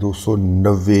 290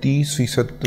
30%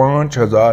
5000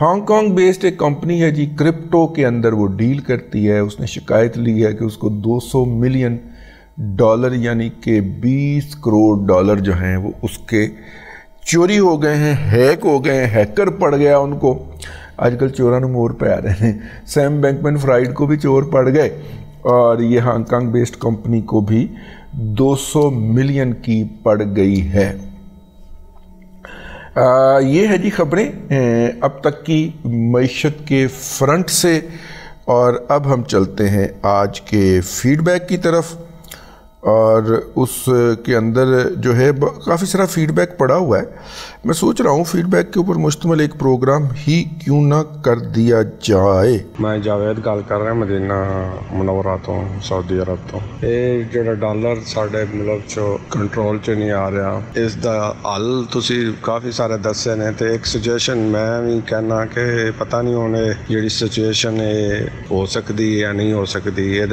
Hong Kong based ایک company ہے جی، crypto کے اندر وہ ڈیل کرتی ہے. اس نے شکایت لی ہے کہ اس کو $200 ملین یعنی کہ $20 کروڑ جو ہیں وہ اس کے چوری ہو گئے ہیں، ہیک ہو گئے ہیں، ہیکر پڑ گیا ان کو. آج کل چوراں مور پہ آ رہے ہیں. سیم بینکمن فرائیڈ کو بھی چور پڑ گئے اور یہ ہانگ کانگ بیسڈ کمپنی کو بھی 200 ملین کی پڑ گئی ہے. یہ ہے جی خبریں اب تک کی معیشت کے فرنٹ سے. اور اب ہم چلتے ہیں آج کے فیڈ بیک کی طرف، اور اس کے اندر جو ہے کافی سارا فیڈ بیک پڑا ہوا ہے. میں سوچ رہا ہوں فیڈ بیک کے اوپر مشتمل ایک پروگرام ہی کیوں نہ کر دیا جائے. میں جاوید گل کر رہا مدینہ منورہ تو سعودی عرب تو. یہ جڑا ڈالر ساڈے ملک چو کنٹرول چ نہیں آ رہا، اس دا حل تسی کافی سارے دسے نے. تے ایک سجیشن میں بھی کہنا کہ پتہ نہیں ہونے جڑی سچویشن ہے ہو سکتی یا نہیں ہو سکتی. یہ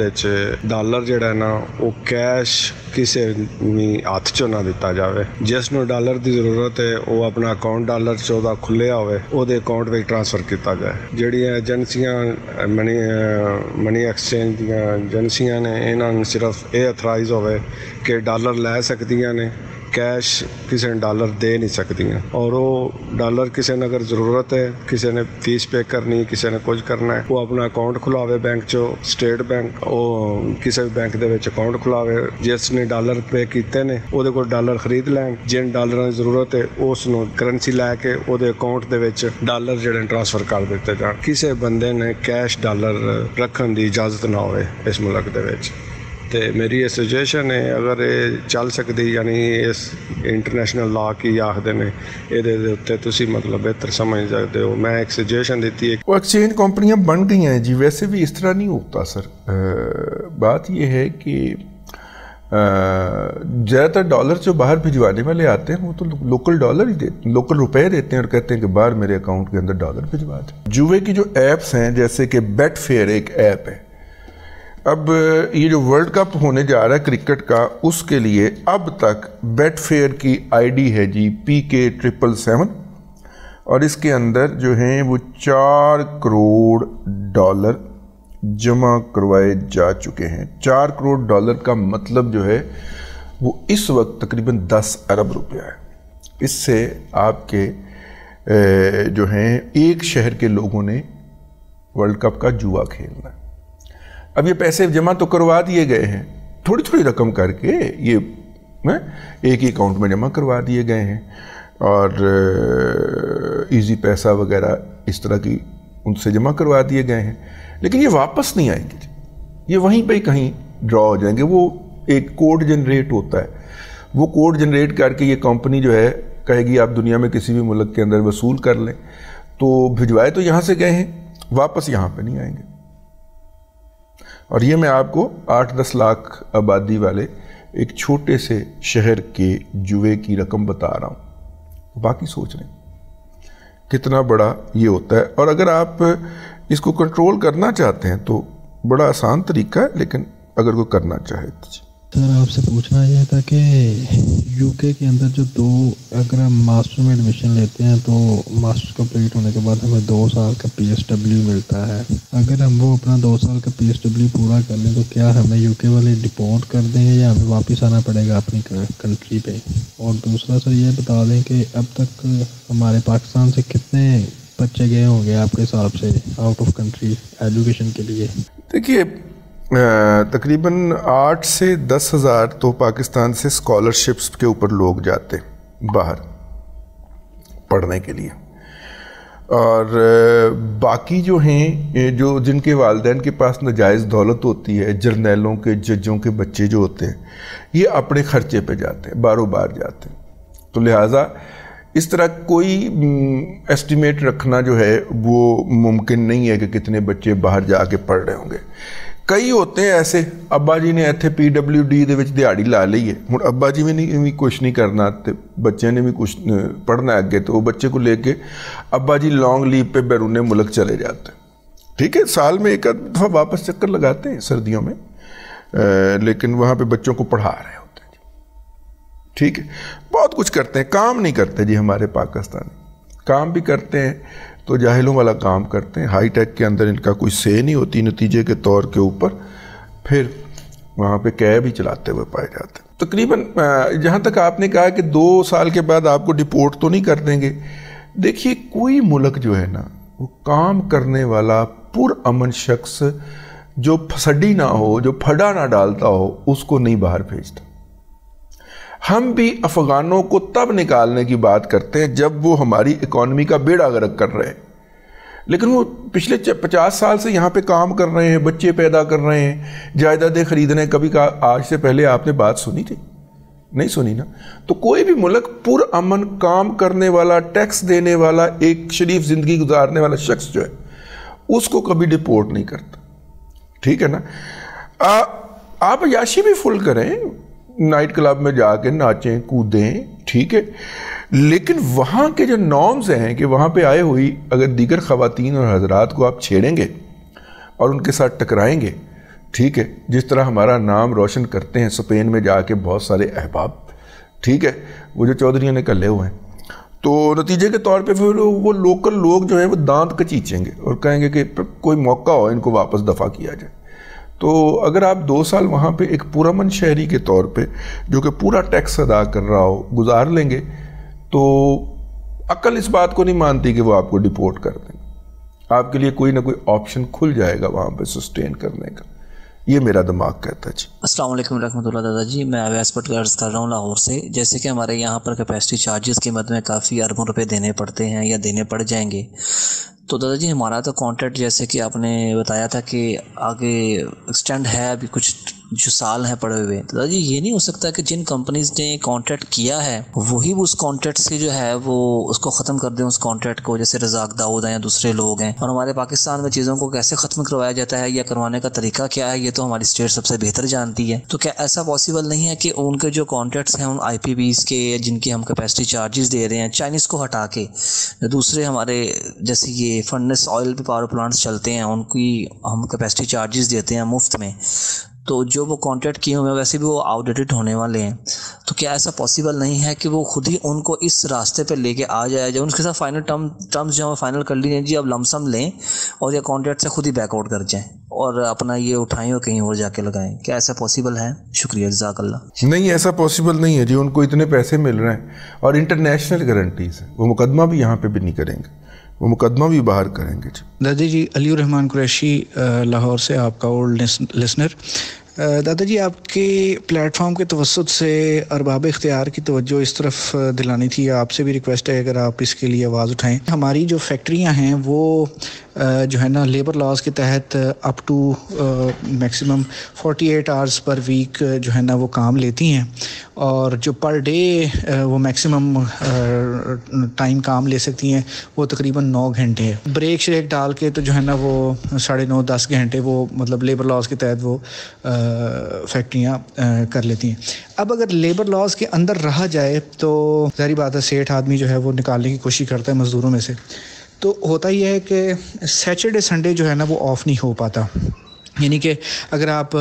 ڈالر جڑا ہے نا وہ کیش کسی بھی ہاتھ چ نہ دیتا جاوے. جس نو ڈالر دی ضرورت ہے وہ اپنا اکاؤنٹ ڈالر چودہ کھلیا ہوئے وہ دے اکاؤنٹ میں ٹرانسفر کیتا جائے. جڑیاں ایجنسیاں منی ایکسچینج دیاں ایجنسیاں نے انہاں نے صرف یہ اتھرائز ہوئے کہ ڈالر لے سکدیاں نے، کیش کسی نے ڈالر دے نہیں سکدیاں. اور وہ ڈالر کسی نے اگر ضرورت ہے، کسی نے فیس پے کرنی، کسی نے کچھ کرنا ہے، وہ اپنا اکاؤنٹ کھلاوے بینک چو، اسٹیٹ بینک وہ کسی بھی بینک دے وچ اکاؤنٹ کھلاوے. جس نے ڈالر پے کیتے نے وہ دے کول ڈالر خرید لین. جن ڈالراں دی ضرورت ہے اس نو کرنسی لے کے وہ دے اکاؤنٹ دے وچ ڈالر جڑے ٹرانسفر کر دیتے جان. کسی بندے نے کیش ڈالر رکھن دی اجازت نہ ہوئے اس ملک دے وچ. تے میری یہ سجیشن ہے اگر یہ چل سکتی، یعنی اس انٹرنیشنل لا کی آخدے نے یہ اتنے تسی مطلب بہتر سمجھ سکتے ہو. میں ایک سجیشن دیتی ہے. وہ ایکسچینج کمپنیاں بن گئی ہیں جی. ویسے بھی اس طرح نہیں ہوتا سر. بات یہ ہے کہ زیادہ تر ڈالر جو باہر بھجوانے والے آتے ہیں وہ تو لوکل ڈالر ہی دیتے، لوکل روپے دیتے ہیں اور کہتے ہیں کہ باہر میرے اکاؤنٹ کے اندر ڈالر بھجوا دیں. جوئے کی جو ایپس ہیں جیسے کہ بیٹ فیئر ایک ایپ ہے. اب یہ جو ورلڈ کپ ہونے جا رہا ہے کرکٹ کا، اس کے لیے اب تک بیٹ فیئر کی آئی ڈی ہے جی PK777 اور اس کے اندر جو ہیں وہ $4 کروڑ جمع کروائے جا چکے ہیں. $4 کروڑ کا مطلب جو ہے وہ اس وقت تقریباً 10 ارب روپیہ ہے. اس سے آپ کے جو ہیں ایک شہر کے لوگوں نے ورلڈ کپ کا جوا کھیلنا ہے. اب یہ پیسے جمع تو کروا دیے گئے ہیں تھوڑی تھوڑی رقم کر کے، یہ ایک ہی اکاؤنٹ میں جمع کروا دیے گئے ہیں اور ایزی پیسہ وغیرہ اس طرح کی ان سے جمع کروا دیے گئے ہیں. لیکن یہ واپس نہیں آئیں گے، یہ وہیں پہ کہیں ڈرا ہو جائیں گے. وہ ایک کوڈ جنریٹ ہوتا ہے، وہ کوڈ جنریٹ کر کے یہ کمپنی جو ہے کہے گی آپ دنیا میں کسی بھی ملک کے اندر وصول کر لیں. تو بھجوائے تو یہاں سے گئے ہیں، واپس یہاں پہ نہیں آئیں گے. اور یہ میں آپ کو 8-10 لاکھ آبادی والے ایک چھوٹے سے شہر کے جوئے کی رقم بتا رہا ہوں. باقی سوچ رہے ہیں کتنا بڑا یہ ہوتا ہے. اور اگر آپ اس کو کنٹرول کرنا چاہتے ہیں تو بڑا آسان طریقہ ہے، لیکن اگر کوئی کرنا چاہے تو سر آپ سے پوچھنا یہ تھا کہ UK کے اندر جو اگر ہم ماسٹر میں ایڈمیشن لیتے ہیں تو ماسٹر کمپلیٹ ہونے کے بعد ہمیں 2 سال کا PSW ملتا ہے. اگر ہم وہ اپنا 2 سال کا PSW پورا کر لیں تو کیا ہمیں UK والے ڈپورٹ کر دیں گے یا ہمیں واپس آنا پڑے گا اپنی کنٹری پہ؟ اور دوسرا سر یہ بتا دیں کہ اب تک ہمارے پاکستان سے کتنے بچے گئے ہوں گے آپ کے حساب سے آؤٹ آف کنٹری ایجوکیشن کے لیے؟ دیکھیے تقریباً 8 سے 10 ہزار تو پاکستان سے اسکالرشپس کے اوپر لوگ جاتے باہر پڑھنے کے لیے. اور باقی جو ہیں جن کے والدین کے پاس ناجائز دولت ہوتی ہے، جرنیلوں کے ججوں کے بچے جو ہوتے ہیں یہ اپنے خرچے پہ جاتے ہیں، باہر جاتے ہیں. تو لہٰذا اس طرح کوئی ایسٹیمیٹ رکھنا جو ہے وہ ممکن نہیں ہے کہ کتنے بچے باہر جا کے پڑھ رہے ہوں گے. کئی ہوتے ہیں ایسے، ابا جی نے ایتھے PWD دے وچ دیہڑی لا لی ہے، ہوں ابا جی بھی کچھ نہیں کرنا تے بچے نے بھی کچھ پڑھنا ہے اگے، تو وہ بچے کو لے کے ابا جی لانگ لیو پہ بیرون ملک چلے جاتے ہیں. ٹھیک ہے، سال میں ایک دفعہ واپس چکر لگاتے ہیں سردیوں میں، لیکن وہاں پہ بچوں کو پڑھا رہے ہوتے ہیں. ٹھیک ہے، بہت کچھ کرتے ہیں، کام نہیں کرتے جی ہمارے پاکستانی. کام بھی کرتے ہیں تو جاہلوں والا کام کرتے ہیں. ہائی ٹیک کے اندر ان کا کوئی سے نہیں ہوتی نتیجے کے طور کے اوپر, پھر وہاں پہ کیب ہی چلاتے ہوئے پائے جاتے ہیں. تقریباً جہاں تک آپ نے کہا کہ 2 سال کے بعد آپ کو ڈپورٹ تو نہیں کر دیں گے, دیکھیے کوئی ملک جو ہے نا وہ کام کرنے والا پرامن شخص جو پھسڈی نہ ہو, جو پھڈا نہ ڈالتا ہو, اس کو نہیں باہر بھیجتا. ہم بھی افغانوں کو تب نکالنے کی بات کرتے ہیں جب وہ ہماری اکانومی کا بیڑا غرق کر رہے ہیں, لیکن وہ پچھلے 50 سال سے یہاں پہ کام کر رہے ہیں, بچے پیدا کر رہے ہیں, جائیدادیں خریدنے. کبھی آج سے پہلے آپ نے بات سنی تھی؟ نہیں سنی نا. تو کوئی بھی ملک پرامن کام کرنے والا, ٹیکس دینے والا, ایک شریف زندگی گزارنے والا شخص جو ہے اس کو کبھی ڈپورٹ نہیں کرتا. ٹھیک ہے نا. آپ عیاشی بھی فل کریں, نائٹ کلب میں جا کے ناچیں کودیں, ٹھیک ہے, لیکن وہاں کے جو نارمز ہیں کہ وہاں پہ آئے ہوئی اگر دیگر خواتین اور حضرات کو آپ چھیڑیں گے اور ان کے ساتھ ٹکرائیں گے, ٹھیک ہے, جس طرح ہمارا نام روشن کرتے ہیں اسپین میں جا کے بہت سارے احباب, ٹھیک ہے, وہ جو چودھریوں نے کلے ہوئے ہیں, تو نتیجے کے طور پہ پھر وہ لوکل لوگ جو ہیں وہ دانت کچیچیں گے اور کہیں گے کہ کوئی موقع ہو ان کو واپس دفع کیا جائے. تو اگر آپ 2 سال وہاں پہ ایک پرامن شہری کے طور پہ جو کہ پورا ٹیکس ادا کر رہا ہو گزار لیں گے تو عقل اس بات کو نہیں مانتی کہ وہ آپ کو ڈپورٹ کر دیں. آپ کے لیے کوئی نہ کوئی آپشن کھل جائے گا وہاں پہ سسٹین کرنے کا, یہ میرا دماغ کہتا ہے. جی السلام علیکم ورحمۃ اللہ. دادا جی میں اویس پٹ عرض کر رہا ہوں لاہور سے. جیسے کہ ہمارے یہاں پر کیپیسٹی چارجز کی مد میں کافی اربوں روپے دینے پڑتے ہیں یا دینے پڑ جائیں گے, تو دادا جی ہمارا تو کانٹریکٹ جیسے کہ آپ نے بتایا تھا کہ آگے ایکسٹینڈ ہے, ابھی کچھ جو سال ہیں پڑے ہوئے. دادا جی یہ نہیں ہو سکتا کہ جن کمپنیز نے کانٹریکٹ کیا ہے وہی اس کانٹریکٹ سے جو ہے وہ اس کو ختم کر دیں, اس کانٹریکٹ کو, جیسے رزاق داؤد ہیں یا دوسرے لوگ ہیں. اور ہمارے پاکستان میں چیزوں کو کیسے ختم کروایا جاتا ہے یا کروانے کا طریقہ کیا ہے یہ تو ہماری اسٹیٹ سب سے بہتر جانتی ہے. تو کیا ایسا پاسبل نہیں ہے کہ ان کے جو کانٹریکٹس ہیں ان آئی پی بیز کے جن کی ہم کیپیسٹی چارجز دے رہے ہیں, چائنیز کو ہٹا کے دوسرے ہمارے جیسے یہ فرنس آئل پہ پاور پلانٹس چلتے ہیں ان کی ہم کیپیسٹی چارجز دیتے ہیں مفت میں, تو جو وہ کانٹریکٹ کیے ہوئے ہیں ویسے بھی وہ آؤٹ ڈیٹڈ ہونے والے ہیں. تو کیا ایسا پاسبل نہیں ہے کہ وہ خود ہی ان کو اس راستے پہ لے کے آ جائے, جب ان کے ساتھ فائنل ٹرمز جو ہم فائنل کر لیجیے جی اب لمسم لیں اور یہ کانٹریکٹ سے خود ہی بیک آؤٹ کر جائیں اور اپنا یہ اٹھائیں اور کہیں اور جا کے لگائیں؟ کیا ایسا پاسبل ہے؟ شکریہ, جزاک اللہ. نہیں ایسا پاسبل نہیں ہے جی, ان کو اتنے پیسے مل رہے ہیں اور انٹرنیشنل گارنٹیز ہیں, وہ مقدمہ بھی یہاں پہ بھی نہیں کریں گے, وہ مقدمہ بھی باہر کریں گے. جی دادا جی علی الرحمان قریشی لاہور سے, آپ کا اولڈ لسنر. دادا جی آپ کے پلیٹ فارم کے توسط سے ارباب اختیار کی توجہ اس طرف دلانی تھی, آپ سے بھی ریکویسٹ ہے اگر آپ اس کے لیے آواز اٹھائیں. ہماری جو فیکٹریاں ہیں وہ جو ہے نا لیبر لاز کے تحت up to maximum 48 hours per week جو ہے نا وہ کام لیتی ہیں, اور جو پر ڈے وہ میکسیمم ٹائم کام لے سکتی ہیں وہ تقریباً 9 گھنٹے ہے. بریک شریک ڈال کے تو جو ہے نا وہ 9.5-10 گھنٹے وہ مطلب لیبر لاز کے تحت وہ فیکٹریاں کر لیتی ہیں. اب اگر لیبر لاز کے اندر رہا جائے تو ظاہری بات ہے سیٹھ آدمی جو ہے وہ نکالنے کی کوشش کرتا ہے مزدوروں میں سے, تو ہوتا یہ ہے کہ سیچرڈے سنڈے جو ہے نا وہ آف نہیں ہو پاتا. یعنی کہ اگر آپ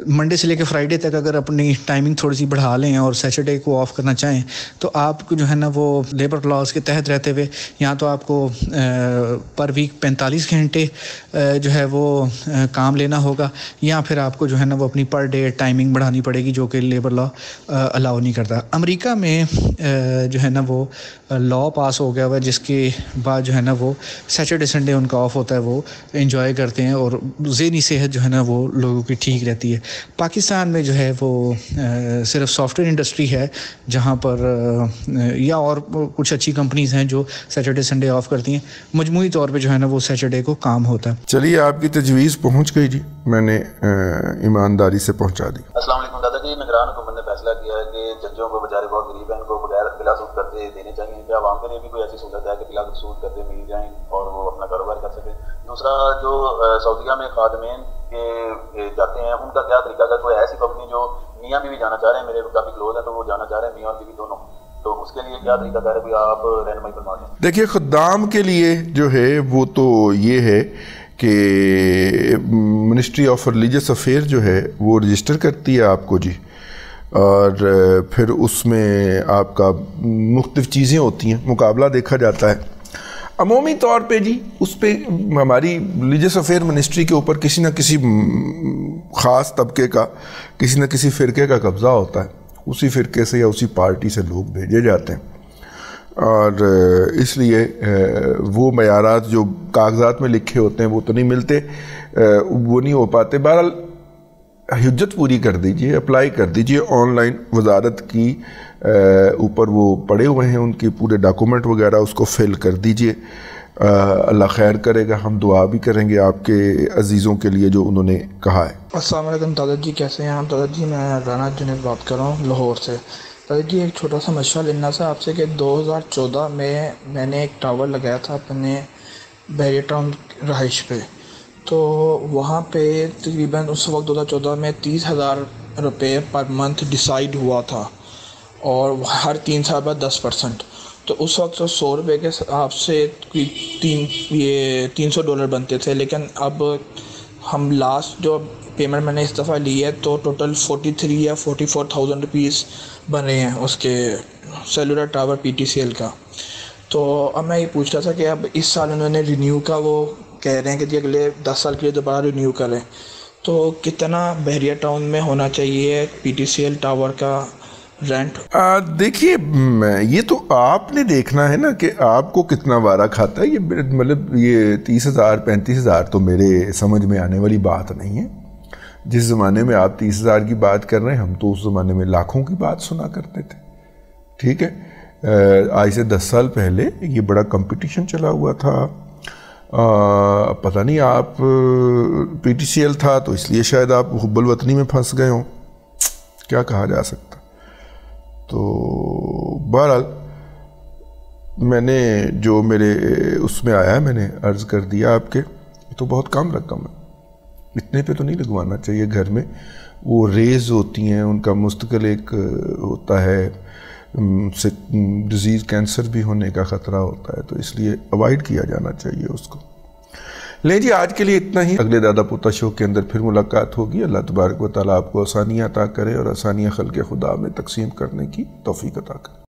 منڈے سے لے کے فرائیڈے تک اگر اپنی ٹائمنگ تھوڑی سی بڑھا لیں اور سیٹرڈے کو آف کرنا چاہیں تو آپ کو جو ہے نا وہ لیبر لاز کے تحت رہتے ہوئے یہاں تو آپ کو پر ویک 45 گھنٹے جو ہے وہ کام لینا ہوگا, یا پھر آپ کو جو ہے نا وہ اپنی پر ڈے ٹائمنگ بڑھانی پڑے گی جو کہ لیبر لا الاؤ نہیں کرتا. امریکہ میں جو ہے نا وہ لا پاس ہو گیا ہوا ہے جس کے بعد جو ہے نا وہ سیٹرڈے سنڈے ان کا آف ہوتا ہے, وہ انجوائے کرتے ہیں اور ذہنی صحت جو ہے نا وہ لوگوں کی ٹھیک رہتی ہے. پاکستان میں جو ہے وہ صرف سافٹ ویئر انڈسٹری ہے جہاں پر یا اور کچھ اچھی کمپنیز ہیں جو سیٹرڈے سنڈے آف کرتی ہیں, مجموعی طور پہ جو ہے نا وہ سیٹرڈے کو کام ہوتا ہے. چلیے آپ کی تجویز پہنچ گئی جی, میں نے ایمانداری سے پہنچا دی. السلام علیکم دادا جی, نگران حکومت نے فیصلہ کیا ہے کہ ججوں کو بیچارے بہت غریب ہیں, ان کو بلا سود کرتے دینے چاہیے. کیا عوام کے لیے بھی کوئی ایسی سہولت ہے کہ بلا سود کرتے مل جائیں اور وہ اپنا کاروبار کر سکیں؟ دوسرا جو سعودیہ میں خادمین کے جاتے ہیں ان کا کیا طریقہ, اگر کوئی ایسی کمپنی جو میاں بیوی جانا چاہ رہے ہیں, میرے کافی کلوز ہیں تو وہ جانا چاہ رہے ہیں میاں اور بیوی دونوں, تو اس کے لیے کیا طریقہ کار ہے, آپ رہنمائی فرما دیں. دیکھیے خدام کے لیے جو ہے وہ تو یہ ہے کہ منسٹری آف ریلیجس افیئر جو ہے وہ رجسٹر کرتی ہے آپ کو جی, اور پھر اس میں آپ کا مختلف چیزیں ہوتی ہیں، مقابلہ دیکھا جاتا ہے۔ عمومی طور پہ جی اس پہ ہماری ریلیجس افیئر منسٹری کے اوپر کسی نہ کسی خاص طبقے کا، کسی نہ کسی فرقے کا قبضہ ہوتا ہے، اسی فرقے سے یا اسی پارٹی سے لوگ بھیجے جاتے ہیں، اور اس لیے وہ معیارات جو کاغذات میں لکھے ہوتے ہیں وہ تو نہیں ملتے، وہ نہیں ہو پاتے۔ بہرحال حجت پوری کر دیجئے، اپلائی کر دیجئے آن لائن، وزارت کی اوپر وہ پڑے ہوئے ہیں ان کے پورے ڈاکومنٹ وغیرہ، اس کو فل کر دیجئے، اللہ خیر کرے گا۔ ہم دعا بھی کریں گے آپ کے عزیزوں کے لیے جو انہوں نے کہا ہے۔ السلام علیکم دادا جی، کیسے ہیں آپ؟ دادا جی میں رانا جنید بات کر رہا ہوں لاہور سے۔ دادا جی ایک چھوٹا سا مشورہ لینا تھا آپ سے کہ 2014 میں نے ایک ٹاور لگایا تھا اپنے بحریہ ٹاؤن رہائش پہ، تو وہاں پہ تقریباً اس وقت 2014 میں 30,000 روپے پر منتھ ڈیسائیڈ ہوا تھا، اور ہر 3 سال بعد 10%۔ تو اس وقت تو 100 روپے کے حساب سے $300 بنتے تھے، لیکن اب ہم لاسٹ جو پیمنٹ میں نے اس دفعہ لی ہے تو ٹوٹل 43 یا 44,000 روپیز بن رہے ہیں اس کے سیلولر ٹاور PTCL کا۔ تو اب میں یہ پوچھ رہا تھا کہ اب اس سال انہوں نے رینیو کا وہ کہہ رہے ہیں کہ جی اگلے 10 سال کے لیے دوبارہ رینیو کریں، تو کتنا بحریہ ٹاؤن میں ہونا چاہیے PTCL ٹاور کا رینٹ؟ دیکھیے یہ تو آپ نے دیکھنا ہے نا کہ آپ کو کتنا وارہ کھاتا ہے۔ یہ مطلب یہ 30,000 35,000 تو میرے سمجھ میں آنے والی بات نہیں ہے۔ جس زمانے میں آپ 30,000 کی بات کر رہے ہیں، ہم تو اس زمانے میں لاکھوں کی بات سنا کرتے تھے، ٹھیک ہے۔ آج سے 10 سال پہلے یہ بڑا کمپٹیشن چلا ہوا تھا، پتہ نہیں آپ PTCL تھا تو اس لیے شاید آپ حب الوطنی میں پھنس گئے ہوں، کیا کہا جا سکتا۔ تو بہرحال میں نے جو میرے اس میں آیا ہے میں نے عرض کر دیا آپ کے، یہ تو بہت کم رقم ہے، اتنے پہ تو نہیں لگوانا چاہیے گھر میں۔ وہ ریز ہوتی ہیں، ان کا مستقل ایک ہوتا ہے، ان سے ڈیزیز کینسر بھی ہونے کا خطرہ ہوتا ہے، تو اس لیے اوائڈ کیا جانا چاہیے اس کو۔ لیں جی آج کے لیے اتنا ہی، اگلے دادا پوتا شو کے اندر پھر ملاقات ہوگی۔ اللہ تبارک و تعالیٰ آپ کو آسانیاں عطا کرے اور آسانیاں خلق خدا میں تقسیم کرنے کی توفیق عطا کرے۔